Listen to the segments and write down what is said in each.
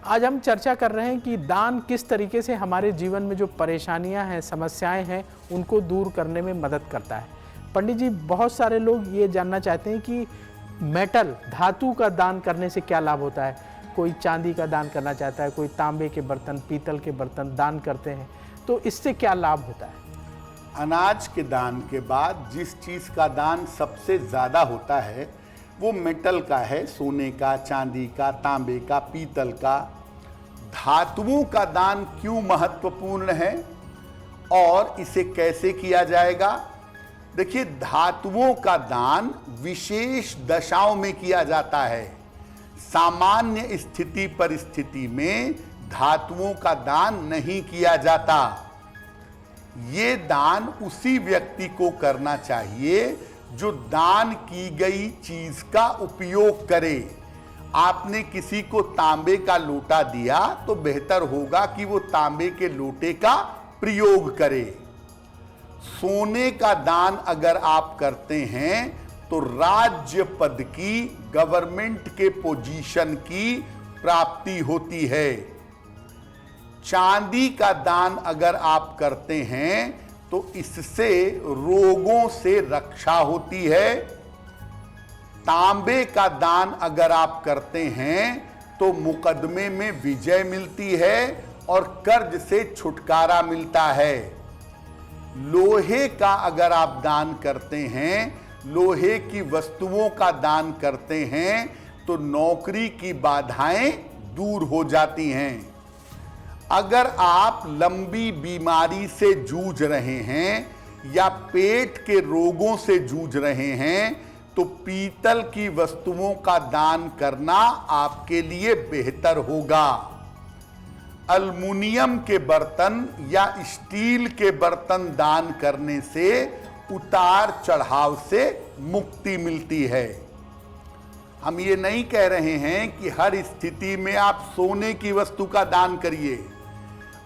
आज हम चर्चा कर रहे हैं कि दान किस तरीके से हमारे जीवन में जो परेशानियां हैं, समस्याएं हैं, उनको दूर करने में मदद करता है। पंडित जी, बहुत सारे लोग ये जानना चाहते हैं कि मेटल, धातु का दान करने से क्या लाभ होता है। कोई चांदी का दान करना चाहता है, कोई तांबे के बर्तन, पीतल के बर्तन दान करते हैं, तो इससे क्या लाभ होता है? अनाज के दान के बाद जिस चीज़ का दान सबसे ज़्यादा होता है वो मेटल का है। सोने का, चांदी का, तांबे का, पीतल का। धातुओं का दान क्यों महत्वपूर्ण है और इसे कैसे किया जाएगा? देखिए, धातुओं का दान विशेष दशाओं में किया जाता है। सामान्य स्थिति परिस्थिति में धातुओं का दान नहीं किया जाता। ये दान उसी व्यक्ति को करना चाहिए जो दान की गई चीज का उपयोग करे। आपने किसी को तांबे का लोटा दिया तो बेहतर होगा कि वो तांबे के लोटे का प्रयोग करे। सोने का दान अगर आप करते हैं तो राज्य पद की, गवर्नमेंट के पोजीशन की प्राप्ति होती है। चांदी का दान अगर आप करते हैं तो इससे रोगों से रक्षा होती है। तांबे का दान अगर आप करते हैं तो मुकदमे में विजय मिलती है और कर्ज से छुटकारा मिलता है। लोहे का अगर आप दान करते हैं, लोहे की वस्तुओं का दान करते हैं तो नौकरी की बाधाएं दूर हो जाती हैं। अगर आप लंबी बीमारी से जूझ रहे हैं या पेट के रोगों से जूझ रहे हैं तो पीतल की वस्तुओं का दान करना आपके लिए बेहतर होगा। अल्युमिनियम के बर्तन या स्टील के बर्तन दान करने से उतार चढ़ाव से मुक्ति मिलती है। हम ये नहीं कह रहे हैं कि हर स्थिति में आप सोने की वस्तु का दान करिए।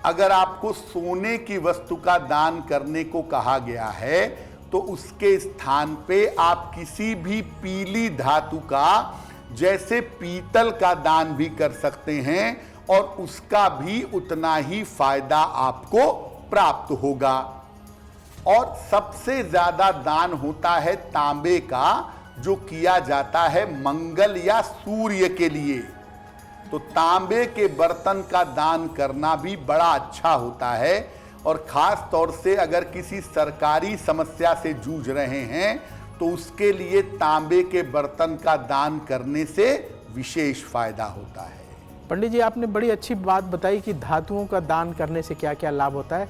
अगर आपको सोने की वस्तु का दान करने को कहा गया है तो उसके स्थान पे आप किसी भी पीली धातु का, जैसे पीतल का दान भी कर सकते हैं और उसका भी उतना ही फायदा आपको प्राप्त होगा। और सबसे ज्यादा दान होता है तांबे का, जो किया जाता है मंगल या सूर्य के लिए। तो तांबे के बर्तन का दान करना भी बड़ा अच्छा होता है। और खास तौर से अगर किसी सरकारी समस्या से जूझ रहे हैं तो उसके लिए तांबे के बर्तन का दान करने से विशेष फायदा होता है। पंडित जी, आपने बड़ी अच्छी बात बताई कि धातुओं का दान करने से क्या क्या लाभ होता है।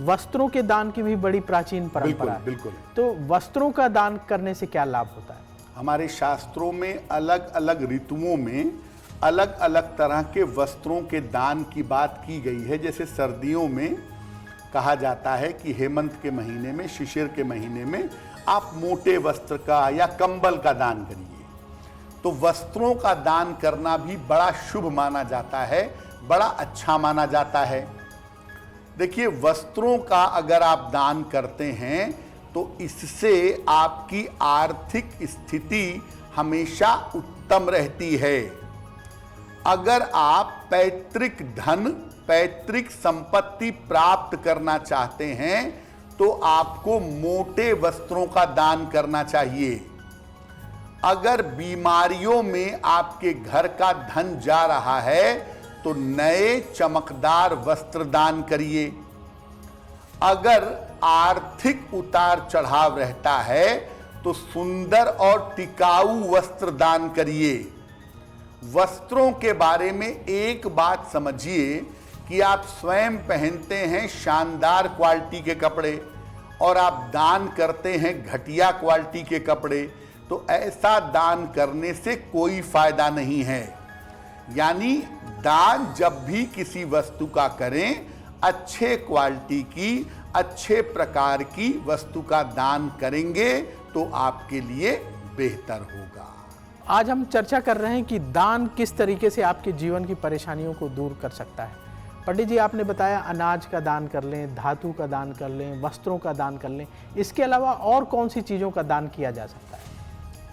वस्त्रों के दान की भी बड़ी प्राचीन परंपरा है। बिल्कुल। तो वस्त्रों का दान करने से क्या लाभ होता है? हमारे शास्त्रों में अलग अलग ऋतुओं में अलग अलग तरह के वस्त्रों के दान की बात की गई है। जैसे सर्दियों में कहा जाता है कि हेमंत के महीने में, शिशिर के महीने में आप मोटे वस्त्र का या कंबल का दान करिए। तो वस्त्रों का दान करना भी बड़ा शुभ माना जाता है, बड़ा अच्छा माना जाता है। देखिए, वस्त्रों का अगर आप दान करते हैं तो इससे आपकी आर्थिक स्थिति हमेशा उत्तम रहती है। अगर आप पैतृक धन, पैतृक संपत्ति प्राप्त करना चाहते हैं तो आपको मोटे वस्त्रों का दान करना चाहिए। अगर बीमारियों में आपके घर का धन जा रहा है तो नए चमकदार वस्त्र दान करिए। अगर आर्थिक उतार चढ़ाव रहता है तो सुंदर और टिकाऊ वस्त्र दान करिए। वस्त्रों के बारे में एक बात समझिए कि आप स्वयं पहनते हैं शानदार क्वालिटी के कपड़े और आप दान करते हैं घटिया क्वालिटी के कपड़े, तो ऐसा दान करने से कोई फायदा नहीं है। यानी दान जब भी किसी वस्तु का करें, अच्छे क्वालिटी की, अच्छे प्रकार की वस्तु का दान करेंगे तो आपके लिए बेहतर होगा। आज हम चर्चा कर रहे हैं कि दान किस तरीके से आपके जीवन की परेशानियों को दूर कर सकता है। पंडित जी, आपने बताया अनाज का दान कर लें, धातु का दान कर लें, वस्त्रों का दान कर लें। इसके अलावा और कौन सी चीज़ों का दान किया जा सकता है?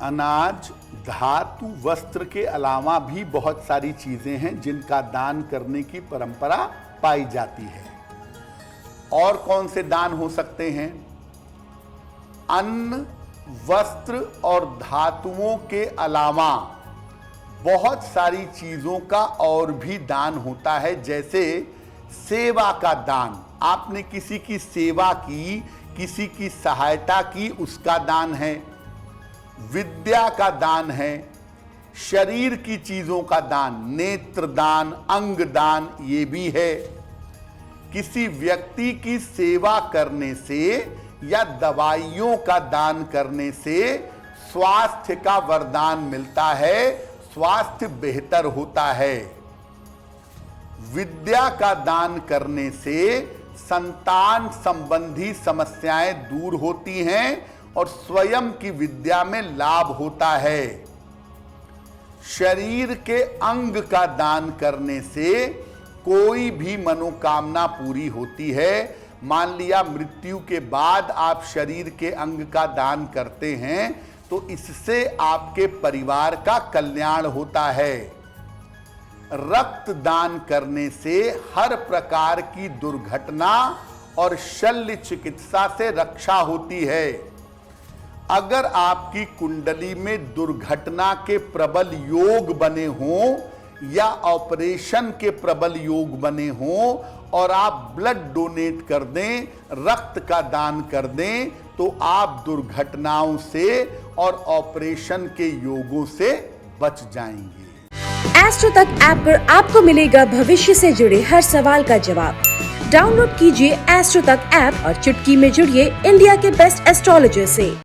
अनाज, धातु, वस्त्र के अलावा भी बहुत सारी चीजें हैं जिनका दान करने की परंपरा पाई जाती है। और कौन से दान हो सकते हैं? अन्न, वस्त्र और धातुओं के अलावा बहुत सारी चीजों का और भी दान होता है, जैसे सेवा का दान। आपने किसी की सेवा की, किसी की सहायता की, उसका दान है। विद्या का दान है। शरीर की चीजों का दान, नेत्र दान, अंग दान, ये भी है। किसी व्यक्ति की सेवा करने से या दवाइयों का दान करने से स्वास्थ्य का वरदान मिलता है, स्वास्थ्य बेहतर होता है। विद्या का दान करने से संतान संबंधी समस्याएं दूर होती हैं और स्वयं की विद्या में लाभ होता है। शरीर के अंग का दान करने से कोई भी मनोकामना पूरी होती है। मान लिया मृत्यु के बाद आप शरीर के अंग का दान करते हैं तो इससे आपके परिवार का कल्याण होता है। रक्त दान करने से हर प्रकार की दुर्घटना और शल्य चिकित्सा से रक्षा होती है। अगर आपकी कुंडली में दुर्घटना के प्रबल योग बने हों या ऑपरेशन के प्रबल योग बने हों और आप ब्लड डोनेट कर दें, रक्त का दान कर दें, तो आप दुर्घटनाओं से और ऑपरेशन के योगों से बच जाएंगे। एस्ट्रो तक ऐप पर आपको मिलेगा भविष्य से जुड़े हर सवाल का जवाब। डाउनलोड कीजिए एस्ट्रो तक ऐप और चुटकी में जुड़िए इंडिया के बेस्ट एस्ट्रोलॉजर से।